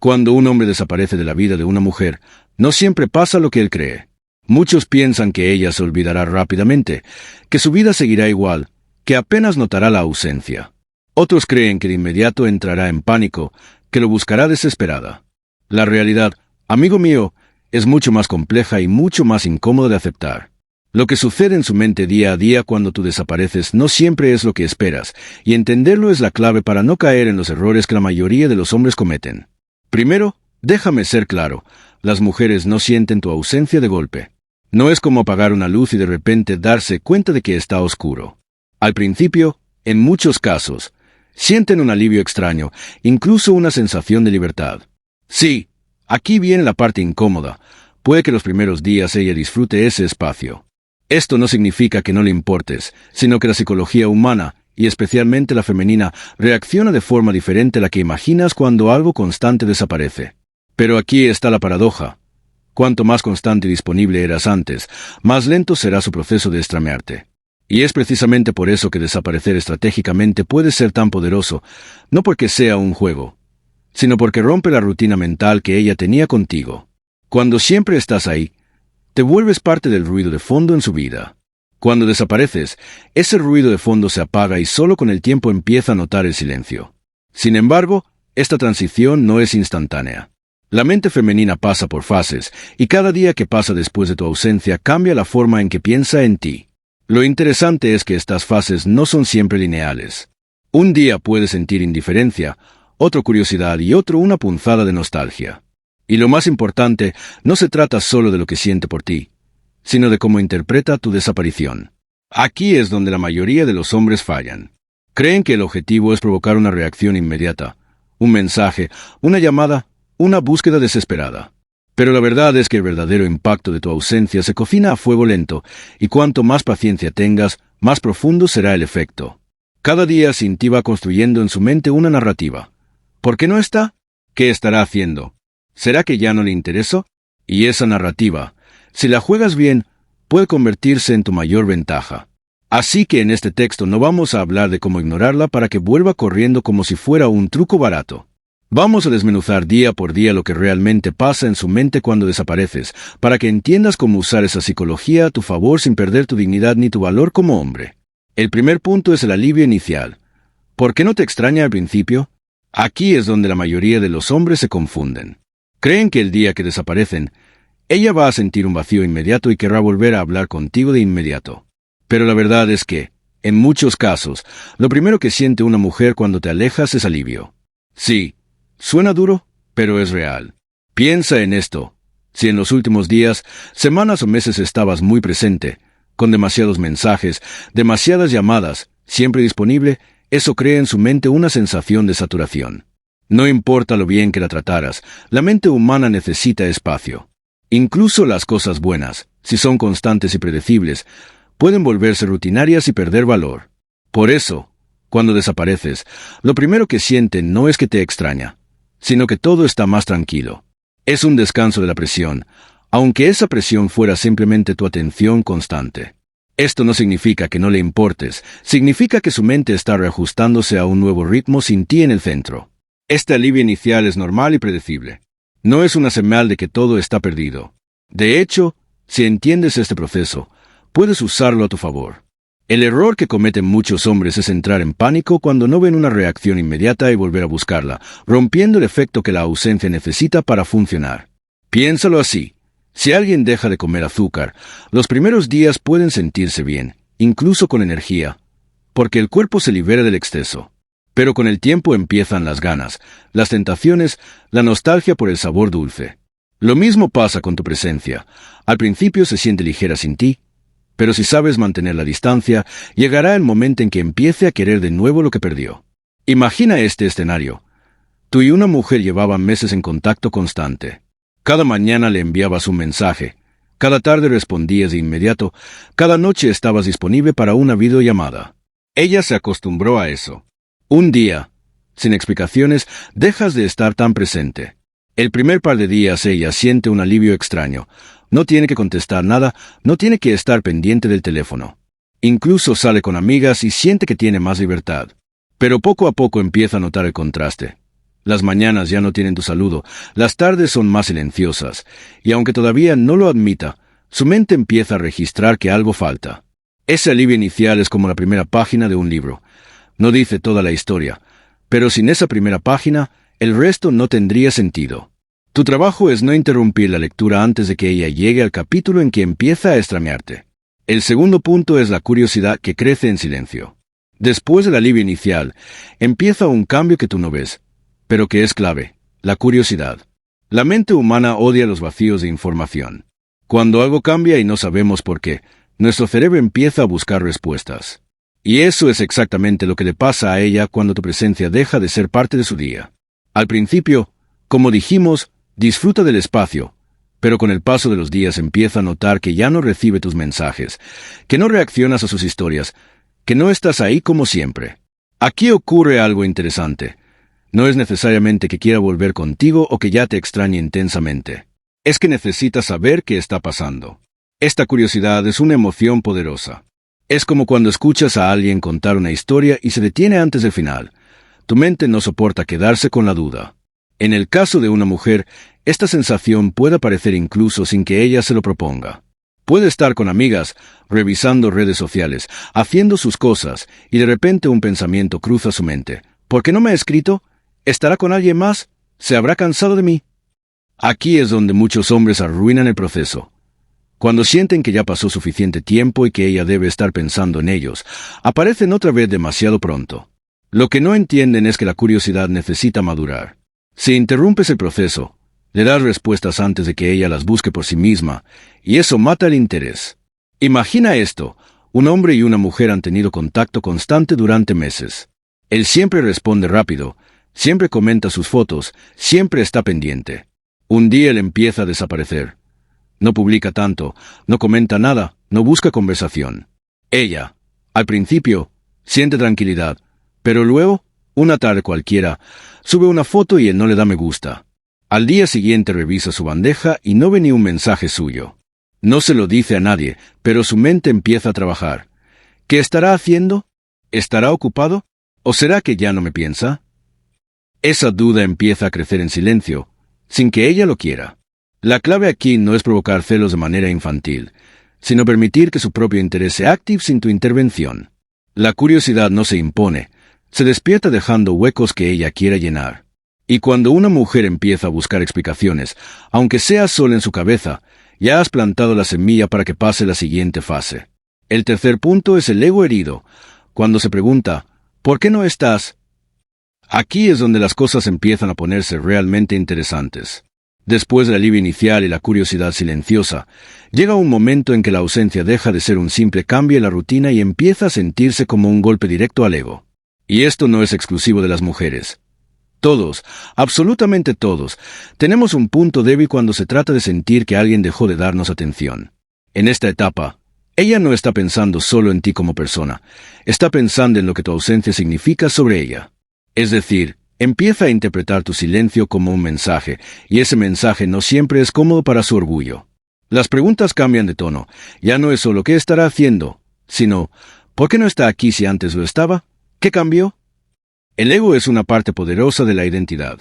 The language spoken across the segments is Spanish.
Cuando un hombre desaparece de la vida de una mujer, no siempre pasa lo que él cree. Muchos piensan que ella se olvidará rápidamente, que su vida seguirá igual, que apenas notará la ausencia. Otros creen que de inmediato entrará en pánico, que lo buscará desesperada. La realidad, amigo mío, es mucho más compleja y mucho más incómoda de aceptar. Lo que sucede en su mente día a día cuando tú desapareces no siempre es lo que esperas, y entenderlo es la clave para no caer en los errores que la mayoría de los hombres cometen. Primero, déjame ser claro, las mujeres no sienten tu ausencia de golpe. No es como apagar una luz y de repente darse cuenta de que está oscuro. Al principio, en muchos casos, sienten un alivio extraño, incluso una sensación de libertad. Sí, aquí viene la parte incómoda. Puede que los primeros días ella disfrute ese espacio. Esto no significa que no le importes, sino que la psicología humana, y especialmente la femenina, reacciona de forma diferente a la que imaginas cuando algo constante desaparece. Pero aquí está la paradoja. Cuanto más constante y disponible eras antes, más lento será su proceso de extrañarte. Y es precisamente por eso que desaparecer estratégicamente puede ser tan poderoso, no porque sea un juego, sino porque rompe la rutina mental que ella tenía contigo. Cuando siempre estás ahí, te vuelves parte del ruido de fondo en su vida. Cuando desapareces, ese ruido de fondo se apaga y solo con el tiempo empieza a notar el silencio. Sin embargo, esta transición no es instantánea. La mente femenina pasa por fases, y cada día que pasa después de tu ausencia cambia la forma en que piensa en ti. Lo interesante es que estas fases no son siempre lineales. Un día puedes sentir indiferencia, otro curiosidad y otro una punzada de nostalgia. Y lo más importante, no se trata solo de lo que siente por ti, sino de cómo interpreta tu desaparición. Aquí es donde la mayoría de los hombres fallan. Creen que el objetivo es provocar una reacción inmediata, un mensaje, una llamada, una búsqueda desesperada. Pero la verdad es que el verdadero impacto de tu ausencia se cocina a fuego lento, y cuanto más paciencia tengas, más profundo será el efecto. Cada día sin ti va construyendo en su mente una narrativa. ¿Por qué no está? ¿Qué estará haciendo? ¿Será que ya no le intereso? Y esa narrativa, si la juegas bien, puede convertirse en tu mayor ventaja. Así que en este texto no vamos a hablar de cómo ignorarla para que vuelva corriendo como si fuera un truco barato. Vamos a desmenuzar día por día lo que realmente pasa en su mente cuando desapareces, para que entiendas cómo usar esa psicología a tu favor sin perder tu dignidad ni tu valor como hombre. El primer punto es el alivio inicial. ¿Por qué no te extraña al principio? Aquí es donde la mayoría de los hombres se confunden. Creen que el día que desaparecen, ella va a sentir un vacío inmediato y querrá volver a hablar contigo de inmediato. Pero la verdad es que, en muchos casos, lo primero que siente una mujer cuando te alejas es alivio. Sí, suena duro, pero es real. Piensa en esto. Si en los últimos días, semanas o meses estabas muy presente, con demasiados mensajes, demasiadas llamadas, siempre disponible, eso crea en su mente una sensación de saturación. No importa lo bien que la trataras, la mente humana necesita espacio. Incluso las cosas buenas, si son constantes y predecibles, pueden volverse rutinarias y perder valor. Por eso, cuando desapareces, lo primero que sienten no es que te extraña, sino que todo está más tranquilo. Es un descanso de la presión, aunque esa presión fuera simplemente tu atención constante. Esto no significa que no le importes, significa que su mente está reajustándose a un nuevo ritmo sin ti en el centro. Este alivio inicial es normal y predecible. No es una señal de que todo está perdido. De hecho, si entiendes este proceso, puedes usarlo a tu favor. El error que cometen muchos hombres es entrar en pánico cuando no ven una reacción inmediata y volver a buscarla, rompiendo el efecto que la ausencia necesita para funcionar. Piénsalo así. Si alguien deja de comer azúcar, los primeros días pueden sentirse bien, incluso con energía, porque el cuerpo se libera del exceso. Pero con el tiempo empiezan las ganas, las tentaciones, la nostalgia por el sabor dulce. Lo mismo pasa con tu presencia. Al principio se siente ligera sin ti, pero si sabes mantener la distancia, llegará el momento en que empiece a querer de nuevo lo que perdió. Imagina este escenario. Tú y una mujer llevaban meses en contacto constante. Cada mañana le enviabas un mensaje, cada tarde respondías de inmediato, cada noche estabas disponible para una videollamada. Ella se acostumbró a eso. Un día, sin explicaciones, dejas de estar tan presente. El primer par de días ella siente un alivio extraño. No tiene que contestar nada, no tiene que estar pendiente del teléfono. Incluso sale con amigas y siente que tiene más libertad. Pero poco a poco empieza a notar el contraste. Las mañanas ya no tienen tu saludo, las tardes son más silenciosas, y aunque todavía no lo admita, su mente empieza a registrar que algo falta. Ese alivio inicial es como la primera página de un libro. No dice toda la historia, pero sin esa primera página, el resto no tendría sentido. Tu trabajo es no interrumpir la lectura antes de que ella llegue al capítulo en que empieza a extrañarte. El segundo punto es la curiosidad que crece en silencio. Después del alivio inicial, empieza un cambio que tú no ves, pero que es clave: la curiosidad. La mente humana odia los vacíos de información. Cuando algo cambia y no sabemos por qué, nuestro cerebro empieza a buscar respuestas. Y eso es exactamente lo que le pasa a ella cuando tu presencia deja de ser parte de su día. Al principio, como dijimos, disfruta del espacio, pero con el paso de los días empieza a notar que ya no recibe tus mensajes, que no reaccionas a sus historias, que no estás ahí como siempre. Aquí ocurre algo interesante. No es necesariamente que quiera volver contigo o que ya te extrañe intensamente. Es que necesita saber qué está pasando. Esta curiosidad es una emoción poderosa. Es como cuando escuchas a alguien contar una historia y se detiene antes del final. Tu mente no soporta quedarse con la duda. En el caso de una mujer, esta sensación puede aparecer incluso sin que ella se lo proponga. Puede estar con amigas, revisando redes sociales, haciendo sus cosas, y de repente un pensamiento cruza su mente. ¿Por qué no me ha escrito? ¿Estará con alguien más? ¿Se habrá cansado de mí? Aquí es donde muchos hombres arruinan el proceso. Cuando sienten que ya pasó suficiente tiempo y que ella debe estar pensando en ellos, aparecen otra vez demasiado pronto. Lo que no entienden es que la curiosidad necesita madurar. Si interrumpes el proceso, le das respuestas antes de que ella las busque por sí misma, y eso mata el interés. Imagina esto: un hombre y una mujer han tenido contacto constante durante meses. Él siempre responde rápido, siempre comenta sus fotos, siempre está pendiente. Un día él empieza a desaparecer. No publica tanto, no comenta nada, no busca conversación. Ella, al principio, siente tranquilidad, pero luego, una tarde cualquiera, sube una foto y él no le da me gusta. Al día siguiente revisa su bandeja y no ve ni un mensaje suyo. No se lo dice a nadie, pero su mente empieza a trabajar. ¿Qué estará haciendo? ¿Estará ocupado? ¿O será que ya no me piensa? Esa duda empieza a crecer en silencio, sin que ella lo quiera. La clave aquí no es provocar celos de manera infantil, sino permitir que su propio interés se active sin tu intervención. La curiosidad no se impone, se despierta dejando huecos que ella quiera llenar. Y cuando una mujer empieza a buscar explicaciones, aunque sea solo en su cabeza, ya has plantado la semilla para que pase la siguiente fase. El tercer punto es el ego herido, cuando se pregunta, ¿por qué no estás? Aquí es donde las cosas empiezan a ponerse realmente interesantes. Después del alivio inicial y la curiosidad silenciosa, llega un momento en que la ausencia deja de ser un simple cambio en la rutina y empieza a sentirse como un golpe directo al ego. Y esto no es exclusivo de las mujeres. Todos, absolutamente todos, tenemos un punto débil cuando se trata de sentir que alguien dejó de darnos atención. En esta etapa, ella no está pensando solo en ti como persona, está pensando en lo que tu ausencia significa sobre ella. Es decir, empieza a interpretar tu silencio como un mensaje, y ese mensaje no siempre es cómodo para su orgullo. Las preguntas cambian de tono. Ya no es solo ¿qué estará haciendo?, sino ¿por qué no está aquí si antes lo estaba? ¿Qué cambió? El ego es una parte poderosa de la identidad.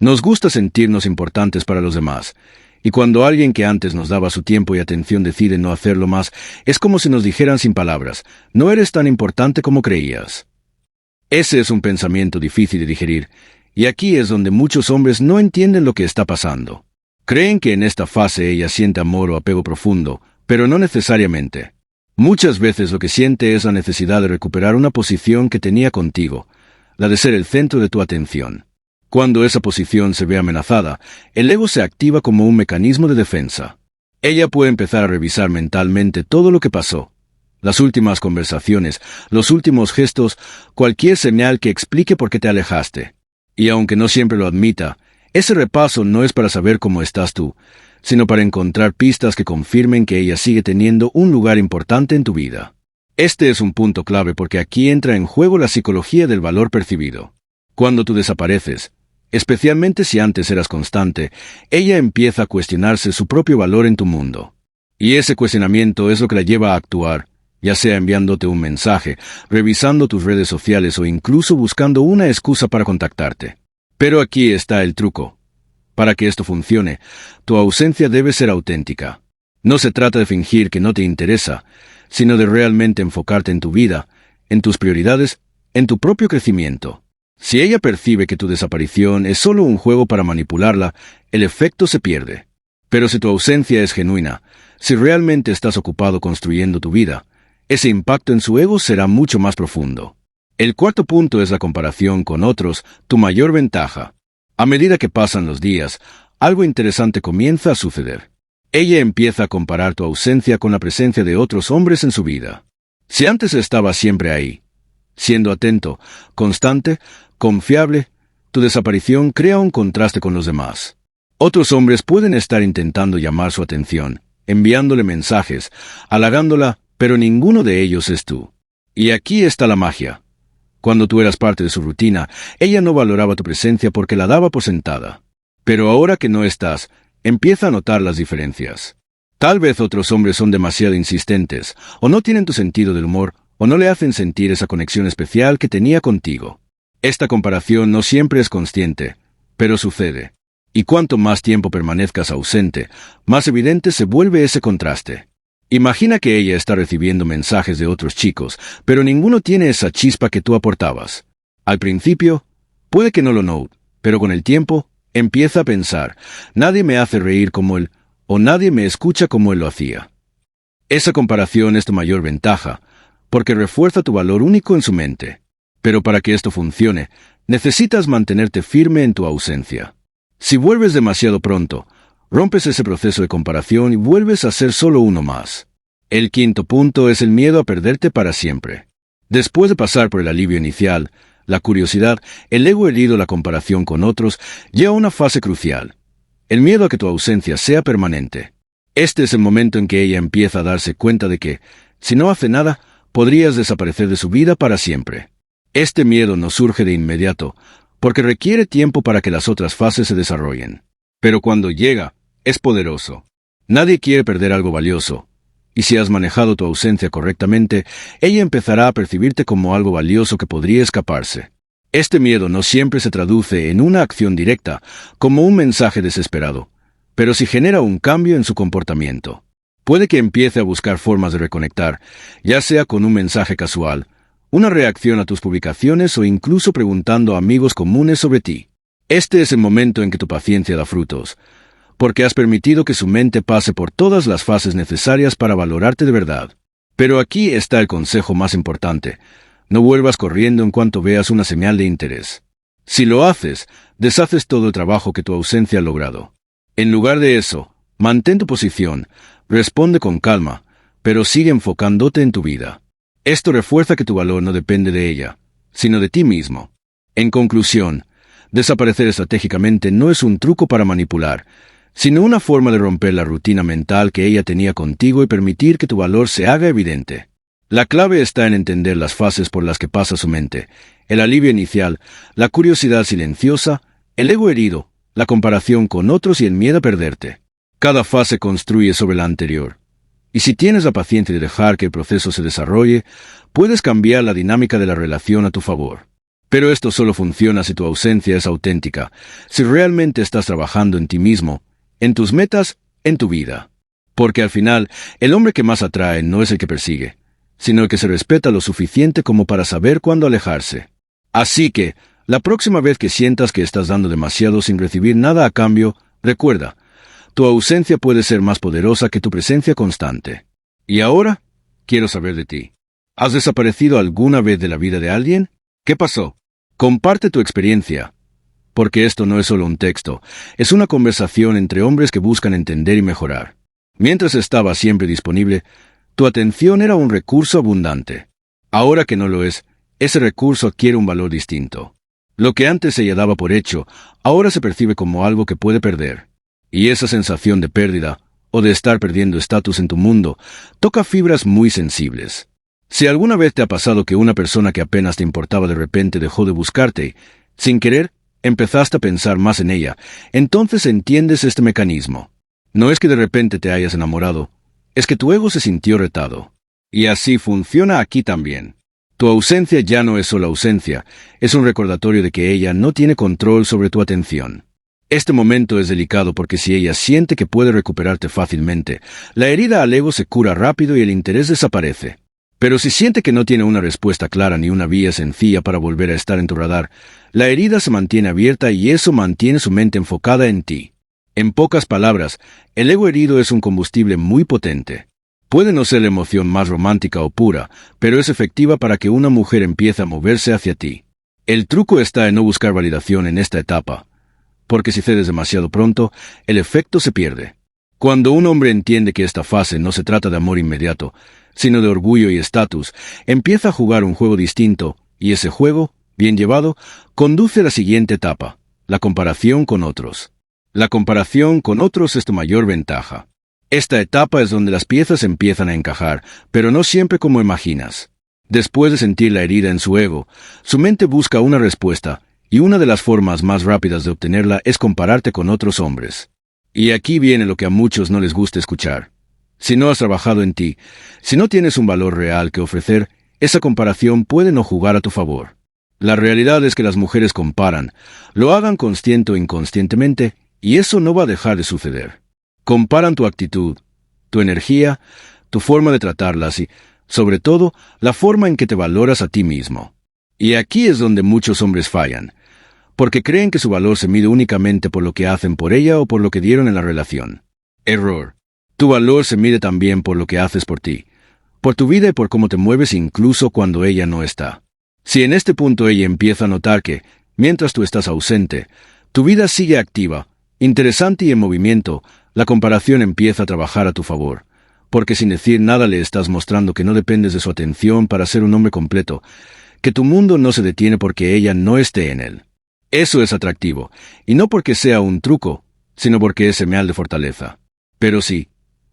Nos gusta sentirnos importantes para los demás, y cuando alguien que antes nos daba su tiempo y atención decide no hacerlo más, es como si nos dijeran sin palabras, no eres tan importante como creías. Ese es un pensamiento difícil de digerir, y aquí es donde muchos hombres no entienden lo que está pasando. Creen que en esta fase ella siente amor o apego profundo, pero no necesariamente. Muchas veces lo que siente es la necesidad de recuperar una posición que tenía contigo, la de ser el centro de tu atención. Cuando esa posición se ve amenazada, el ego se activa como un mecanismo de defensa. Ella puede empezar a revisar mentalmente todo lo que pasó. Las últimas conversaciones, los últimos gestos, cualquier señal que explique por qué te alejaste. Y aunque no siempre lo admita, ese repaso no es para saber cómo estás tú, sino para encontrar pistas que confirmen que ella sigue teniendo un lugar importante en tu vida. Este es un punto clave porque aquí entra en juego la psicología del valor percibido. Cuando tú desapareces, especialmente si antes eras constante, ella empieza a cuestionarse su propio valor en tu mundo. Y ese cuestionamiento es lo que la lleva a actuar, ya sea enviándote un mensaje, revisando tus redes sociales o incluso buscando una excusa para contactarte. Pero aquí está el truco. Para que esto funcione, tu ausencia debe ser auténtica. No se trata de fingir que no te interesa, sino de realmente enfocarte en tu vida, en tus prioridades, en tu propio crecimiento. Si ella percibe que tu desaparición es solo un juego para manipularla, el efecto se pierde. Pero si tu ausencia es genuina, si realmente estás ocupado construyendo tu vida, ese impacto en su ego será mucho más profundo. El cuarto punto es la comparación con otros, tu mayor ventaja. A medida que pasan los días, algo interesante comienza a suceder. Ella empieza a comparar tu ausencia con la presencia de otros hombres en su vida. Si antes estaba siempre ahí, siendo atento, constante, confiable, tu desaparición crea un contraste con los demás. Otros hombres pueden estar intentando llamar su atención, enviándole mensajes, halagándola, pero ninguno de ellos es tú. Y aquí está la magia. Cuando tú eras parte de su rutina, ella no valoraba tu presencia porque la daba por sentada. Pero ahora que no estás, empieza a notar las diferencias. Tal vez otros hombres son demasiado insistentes, o no tienen tu sentido del humor, o no le hacen sentir esa conexión especial que tenía contigo. Esta comparación no siempre es consciente, pero sucede. Y cuanto más tiempo permanezcas ausente, más evidente se vuelve ese contraste. Imagina que ella está recibiendo mensajes de otros chicos, pero ninguno tiene esa chispa que tú aportabas. Al principio, puede que no lo note, pero con el tiempo, empieza a pensar, nadie me hace reír como él, o nadie me escucha como él lo hacía. Esa comparación es tu mayor ventaja, porque refuerza tu valor único en su mente. Pero para que esto funcione, necesitas mantenerte firme en tu ausencia. Si vuelves demasiado pronto, rompes ese proceso de comparación y vuelves a ser solo uno más. El quinto punto es el miedo a perderte para siempre. Después de pasar por el alivio inicial, la curiosidad, el ego herido, la comparación con otros, llega a una fase crucial. El miedo a que tu ausencia sea permanente. Este es el momento en que ella empieza a darse cuenta de que, si no hace nada, podrías desaparecer de su vida para siempre. Este miedo no surge de inmediato, porque requiere tiempo para que las otras fases se desarrollen. Pero cuando llega, es poderoso. Nadie quiere perder algo valioso. Y si has manejado tu ausencia correctamente, ella empezará a percibirte como algo valioso que podría escaparse. Este miedo no siempre se traduce en una acción directa, como un mensaje desesperado, pero sí genera un cambio en su comportamiento. Puede que empiece a buscar formas de reconectar, ya sea con un mensaje casual, una reacción a tus publicaciones o incluso preguntando a amigos comunes sobre ti. Este es el momento en que tu paciencia da frutos, porque has permitido que su mente pase por todas las fases necesarias para valorarte de verdad. Pero aquí está el consejo más importante. No vuelvas corriendo en cuanto veas una señal de interés. Si lo haces, deshaces todo el trabajo que tu ausencia ha logrado. En lugar de eso, mantén tu posición, responde con calma, pero sigue enfocándote en tu vida. Esto refuerza que tu valor no depende de ella, sino de ti mismo. En conclusión, desaparecer estratégicamente no es un truco para manipular, sino una forma de romper la rutina mental que ella tenía contigo y permitir que tu valor se haga evidente. La clave está en entender las fases por las que pasa su mente, el alivio inicial, la curiosidad silenciosa, el ego herido, la comparación con otros y el miedo a perderte. Cada fase construye sobre la anterior. Y si tienes la paciencia de dejar que el proceso se desarrolle, puedes cambiar la dinámica de la relación a tu favor. Pero esto solo funciona si tu ausencia es auténtica, si realmente estás trabajando en ti mismo, en tus metas, en tu vida. Porque al final, el hombre que más atrae no es el que persigue, sino el que se respeta lo suficiente como para saber cuándo alejarse. Así que, la próxima vez que sientas que estás dando demasiado sin recibir nada a cambio, recuerda, tu ausencia puede ser más poderosa que tu presencia constante. Y ahora, quiero saber de ti. ¿Has desaparecido alguna vez de la vida de alguien? ¿Qué pasó? Comparte tu experiencia. Porque esto no es solo un texto, es una conversación entre hombres que buscan entender y mejorar. Mientras estaba siempre disponible, tu atención era un recurso abundante. Ahora que no lo es, ese recurso adquiere un valor distinto. Lo que antes ella daba por hecho, ahora se percibe como algo que puede perder. Y esa sensación de pérdida, o de estar perdiendo estatus en tu mundo, toca fibras muy sensibles. Si alguna vez te ha pasado que una persona que apenas te importaba de repente dejó de buscarte, sin querer, empezaste a pensar más en ella, entonces entiendes este mecanismo. No es que de repente te hayas enamorado, es que tu ego se sintió retado. Y así funciona aquí también. Tu ausencia ya no es solo ausencia, es un recordatorio de que ella no tiene control sobre tu atención. Este momento es delicado porque si ella siente que puede recuperarte fácilmente, la herida al ego se cura rápido y el interés desaparece. Pero si siente que no tiene una respuesta clara ni una vía sencilla para volver a estar en tu radar, la herida se mantiene abierta y eso mantiene su mente enfocada en ti. En pocas palabras, el ego herido es un combustible muy potente. Puede no ser la emoción más romántica o pura, pero es efectiva para que una mujer empiece a moverse hacia ti. El truco está en no buscar validación en esta etapa, porque si cedes demasiado pronto, el efecto se pierde. Cuando un hombre entiende que esta fase no se trata de amor inmediato, sino de orgullo y estatus, empieza a jugar un juego distinto, y ese juego, bien llevado, conduce a la siguiente etapa, la comparación con otros. La comparación con otros es tu mayor ventaja. Esta etapa es donde las piezas empiezan a encajar, pero no siempre como imaginas. Después de sentir la herida en su ego, su mente busca una respuesta, y una de las formas más rápidas de obtenerla es compararte con otros hombres. Y aquí viene lo que a muchos no les gusta escuchar. Si no has trabajado en ti, si no tienes un valor real que ofrecer, esa comparación puede no jugar a tu favor. La realidad es que las mujeres comparan, lo hagan consciente o inconscientemente, y eso no va a dejar de suceder. Comparan tu actitud, tu energía, tu forma de tratarlas y, sobre todo, la forma en que te valoras a ti mismo. Y aquí es donde muchos hombres fallan, porque creen que su valor se mide únicamente por lo que hacen por ella o por lo que dieron en la relación. Error. Tu valor se mide también por lo que haces por ti, por tu vida y por cómo te mueves incluso cuando ella no está. Si en este punto ella empieza a notar que, mientras tú estás ausente, tu vida sigue activa, interesante y en movimiento, la comparación empieza a trabajar a tu favor, porque sin decir nada le estás mostrando que no dependes de su atención para ser un hombre completo, que tu mundo no se detiene porque ella no esté en él. Eso es atractivo, y no porque sea un truco, sino porque es señal de fortaleza. Pero sí,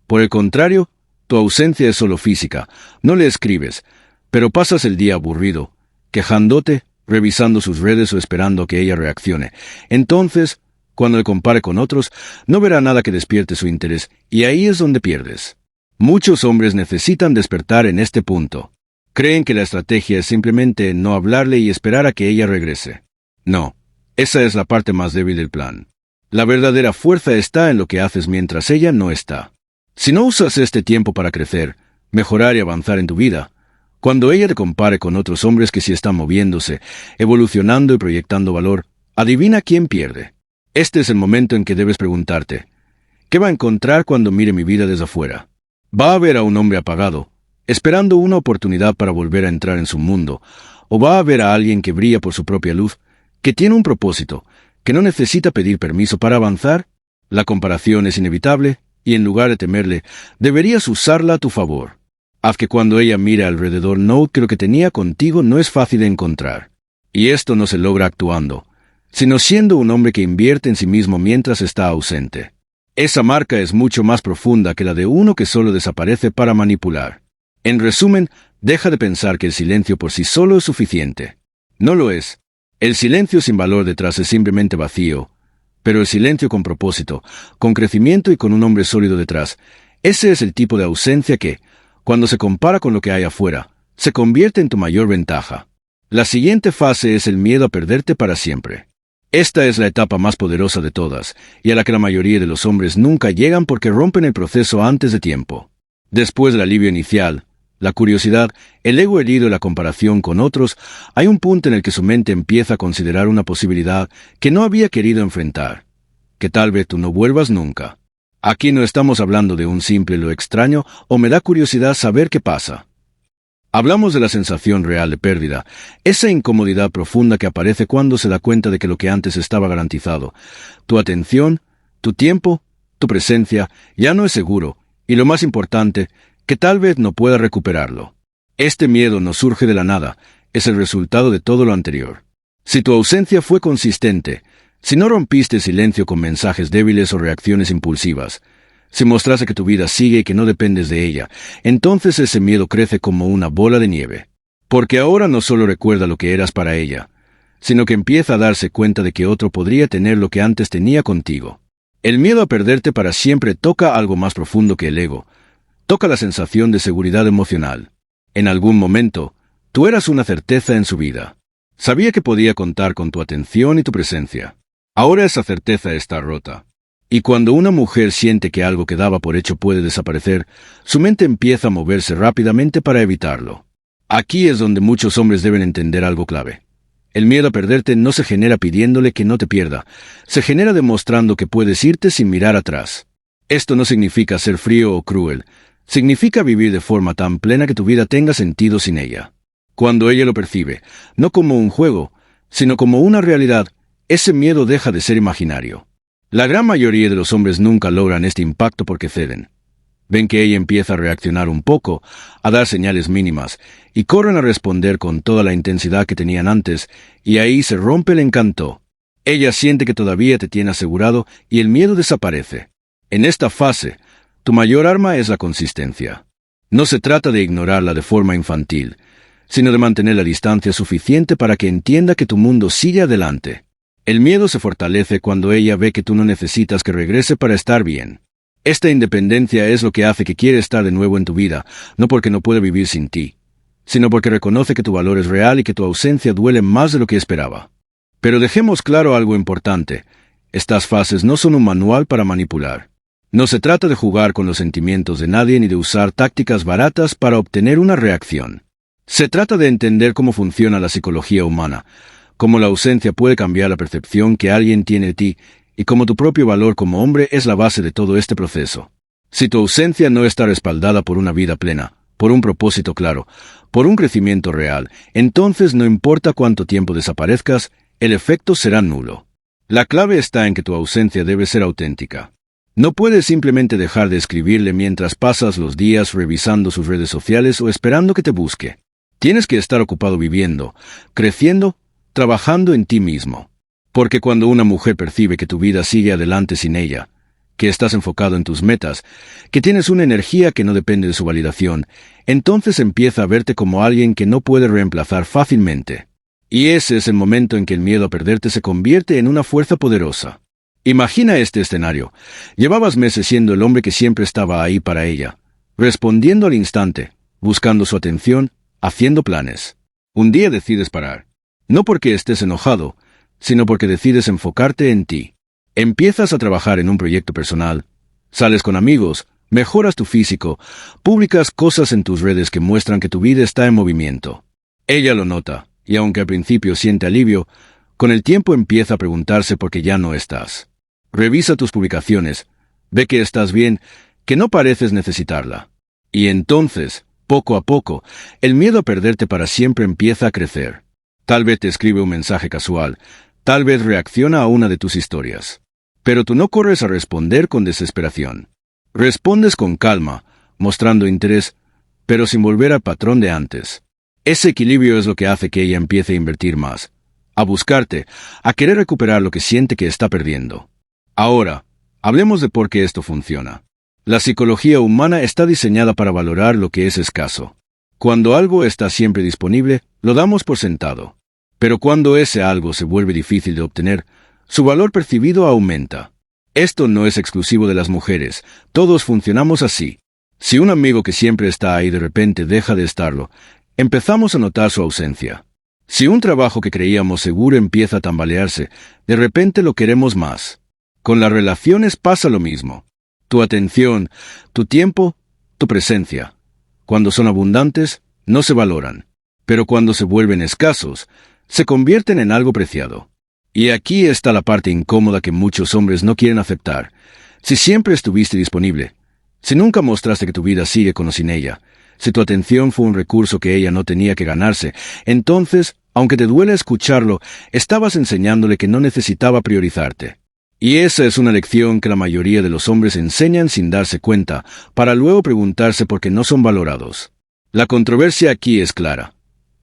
por el contrario, tu ausencia es solo física, no le escribes, pero pasas el día aburrido, quejándote, revisando sus redes o esperando a que ella reaccione. Entonces, cuando le compare con otros, no verá nada que despierte su interés, y ahí es donde pierdes. Muchos hombres necesitan despertar en este punto. Creen que la estrategia es simplemente no hablarle y esperar a que ella regrese. No, esa es la parte más débil del plan. La verdadera fuerza está en lo que haces mientras ella no está. Si no usas este tiempo para crecer, mejorar y avanzar en tu vida, cuando ella te compare con otros hombres que sí están moviéndose, evolucionando y proyectando valor, adivina quién pierde. Este es el momento en que debes preguntarte, ¿qué va a encontrar cuando mire mi vida desde afuera? ¿Va a ver a un hombre apagado, esperando una oportunidad para volver a entrar en su mundo, o va a ver a alguien que brilla por su propia luz, que tiene un propósito, que no necesita pedir permiso para avanzar? La comparación es inevitable, y en lugar de temerle, deberías usarla a tu favor. Haz que cuando ella mire alrededor note que lo que tenía contigo no es fácil de encontrar. Y esto no se logra actuando, sino siendo un hombre que invierte en sí mismo mientras está ausente. Esa marca es mucho más profunda que la de uno que solo desaparece para manipular. En resumen, deja de pensar que el silencio por sí solo es suficiente. No lo es. El silencio sin valor detrás es simplemente vacío, pero el silencio con propósito, con crecimiento y con un hombre sólido detrás, ese es el tipo de ausencia que, cuando se compara con lo que hay afuera, se convierte en tu mayor ventaja. La siguiente fase es el miedo a perderte para siempre. Esta es la etapa más poderosa de todas, y a la que la mayoría de los hombres nunca llegan porque rompen el proceso antes de tiempo. Después del alivio inicial, la curiosidad, el ego herido y la comparación con otros, hay un punto en el que su mente empieza a considerar una posibilidad que no había querido enfrentar, que tal vez tú no vuelvas nunca. Aquí no estamos hablando de un simple lo extraño o me da curiosidad saber qué pasa. Hablamos de la sensación real de pérdida, esa incomodidad profunda que aparece cuando se da cuenta de que lo que antes estaba garantizado, tu atención, tu tiempo, tu presencia, ya no es seguro, y lo más importante, que tal vez no pueda recuperarlo. Este miedo no surge de la nada, es el resultado de todo lo anterior. Si tu ausencia fue consistente, si no rompiste el silencio con mensajes débiles o reacciones impulsivas, si mostrase que tu vida sigue y que no dependes de ella, entonces ese miedo crece como una bola de nieve. Porque ahora no solo recuerda lo que eras para ella, sino que empieza a darse cuenta de que otro podría tener lo que antes tenía contigo. El miedo a perderte para siempre toca algo más profundo que el ego, toca la sensación de seguridad emocional. En algún momento, Tú eras una certeza en su vida. Sabía que podía contar con tu atención y tu presencia. Ahora esa certeza está rota. Y cuando una mujer siente que algo que daba por hecho puede desaparecer, su mente empieza a moverse rápidamente para evitarlo. Aquí es donde muchos hombres deben entender algo clave. El miedo a perderte no se genera pidiéndole que no te pierda, se genera demostrando que puedes irte sin mirar atrás. Esto no significa ser frío o cruel, significa vivir de forma tan plena que tu vida tenga sentido sin ella. Cuando ella lo percibe, no como un juego, sino como una realidad, ese miedo deja de ser imaginario. La gran mayoría de los hombres nunca logran este impacto porque ceden. Ven que ella empieza a reaccionar un poco, a dar señales mínimas, y corren a responder con toda la intensidad que tenían antes, y ahí se rompe el encanto. Ella siente que todavía te tiene asegurado y el miedo desaparece. En esta fase, tu mayor arma es la consistencia. No se trata de ignorarla de forma infantil, sino de mantener la distancia suficiente para que entienda que tu mundo sigue adelante. El miedo se fortalece cuando ella ve que tú no necesitas que regrese para estar bien. Esta independencia es lo que hace que quiere estar de nuevo en tu vida, no porque no puede vivir sin ti, sino porque reconoce que tu valor es real y que tu ausencia duele más de lo que esperaba. Pero dejemos claro algo importante. Estas fases no son un manual para manipular. No se trata de jugar con los sentimientos de nadie ni de usar tácticas baratas para obtener una reacción. Se trata de entender cómo funciona la psicología humana, cómo la ausencia puede cambiar la percepción que alguien tiene de ti y cómo tu propio valor como hombre es la base de todo este proceso. Si tu ausencia no está respaldada por una vida plena, por un propósito claro, por un crecimiento real, entonces no importa cuánto tiempo desaparezcas, el efecto será nulo. La clave está en que tu ausencia debe ser auténtica. No puedes simplemente dejar de escribirle mientras pasas los días revisando sus redes sociales o esperando que te busque. Tienes que estar ocupado viviendo, creciendo, trabajando en ti mismo. Porque cuando una mujer percibe que tu vida sigue adelante sin ella, que estás enfocado en tus metas, que tienes una energía que no depende de su validación, entonces empieza a verte como alguien que no puede reemplazar fácilmente. Y ese es el momento en que el miedo a perderte se convierte en una fuerza poderosa. Imagina este escenario. Llevabas meses siendo el hombre que siempre estaba ahí para ella, respondiendo al instante, buscando su atención, haciendo planes. Un día decides parar. No porque estés enojado, sino porque decides enfocarte en ti. Empiezas a trabajar en un proyecto personal, sales con amigos, mejoras tu físico, publicas cosas en tus redes que muestran que tu vida está en movimiento. Ella lo nota, y aunque al principio siente alivio, con el tiempo empieza a preguntarse por qué ya no estás. Revisa tus publicaciones, ve que estás bien, que no pareces necesitarla. Y entonces, poco a poco, el miedo a perderte para siempre empieza a crecer. Tal vez te escribe un mensaje casual, tal vez reacciona a una de tus historias. Pero tú no corres a responder con desesperación. Respondes con calma, mostrando interés, pero sin volver al patrón de antes. Ese equilibrio es lo que hace que ella empiece a invertir más, a buscarte, a querer recuperar lo que siente que está perdiendo. Ahora, hablemos de por qué esto funciona. La psicología humana está diseñada para valorar lo que es escaso. Cuando algo está siempre disponible, lo damos por sentado. Pero cuando ese algo se vuelve difícil de obtener, su valor percibido aumenta. Esto no es exclusivo de las mujeres, todos funcionamos así. Si un amigo que siempre está ahí de repente deja de estarlo, empezamos a notar su ausencia. Si un trabajo que creíamos seguro empieza a tambalearse, de repente lo queremos más. Con las relaciones pasa lo mismo. Tu atención, tu tiempo, tu presencia. Cuando son abundantes, no se valoran. Pero cuando se vuelven escasos, se convierten en algo preciado. Y aquí está la parte incómoda que muchos hombres no quieren aceptar. Si siempre estuviste disponible, si nunca mostraste que tu vida sigue con o sin ella, si tu atención fue un recurso que ella no tenía que ganarse, entonces, aunque te duele escucharlo, estabas enseñándole que no necesitaba priorizarte. Y esa es una lección que la mayoría de los hombres enseñan sin darse cuenta, para luego preguntarse por qué no son valorados. La controversia aquí es clara.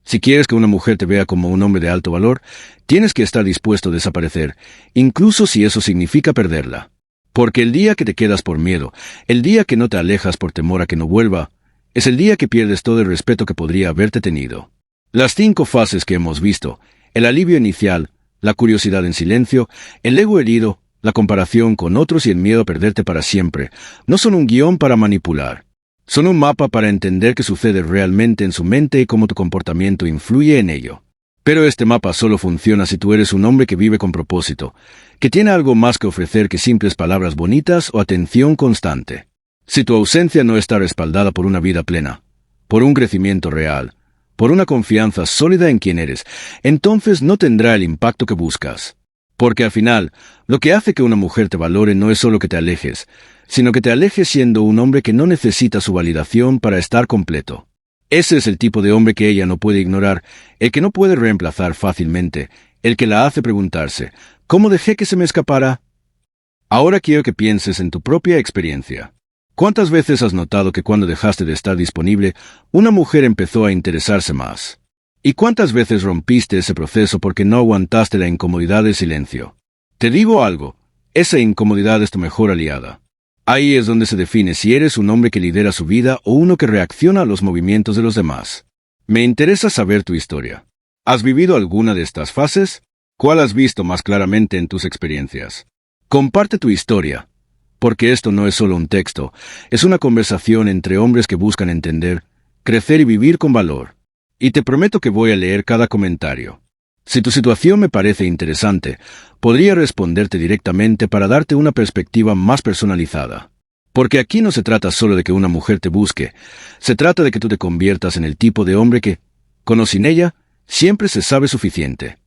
Si quieres que una mujer te vea como un hombre de alto valor, tienes que estar dispuesto a desaparecer, incluso si eso significa perderla. Porque el día que te quedas por miedo, el día que no te alejas por temor a que no vuelva, es el día que pierdes todo el respeto que podría haberte tenido. Las 5 fases que hemos visto, el alivio inicial, la curiosidad en silencio, el ego herido, la comparación con otros y el miedo a perderte para siempre, no son un guión para manipular. Son un mapa para entender qué sucede realmente en su mente y cómo tu comportamiento influye en ello. Pero este mapa solo funciona si tú eres un hombre que vive con propósito, que tiene algo más que ofrecer que simples palabras bonitas o atención constante. Si tu ausencia no está respaldada por una vida plena, por un crecimiento real, por una confianza sólida en quien eres, entonces no tendrá el impacto que buscas. Porque al final, lo que hace que una mujer te valore no es solo que te alejes, sino que te alejes siendo un hombre que no necesita su validación para estar completo. Ese es el tipo de hombre que ella no puede ignorar, el que no puede reemplazar fácilmente, el que la hace preguntarse, ¿cómo dejé que se me escapara? Ahora quiero que pienses en tu propia experiencia. ¿Cuántas veces has notado que cuando dejaste de estar disponible, una mujer empezó a interesarse más? ¿Y cuántas veces rompiste ese proceso porque no aguantaste la incomodidad del silencio? Te digo algo, esa incomodidad es tu mejor aliada. Ahí es donde se define si eres un hombre que lidera su vida o uno que reacciona a los movimientos de los demás. Me interesa saber tu historia. ¿Has vivido alguna de estas fases? ¿Cuál has visto más claramente en tus experiencias? Comparte tu historia, porque esto no es solo un texto, es una conversación entre hombres que buscan entender, crecer y vivir con valor. Y te prometo que voy a leer cada comentario. Si tu situación me parece interesante, podría responderte directamente para darte una perspectiva más personalizada. Porque aquí no se trata solo de que una mujer te busque, se trata de que tú te conviertas en el tipo de hombre que, con o sin ella, siempre se sabe suficiente.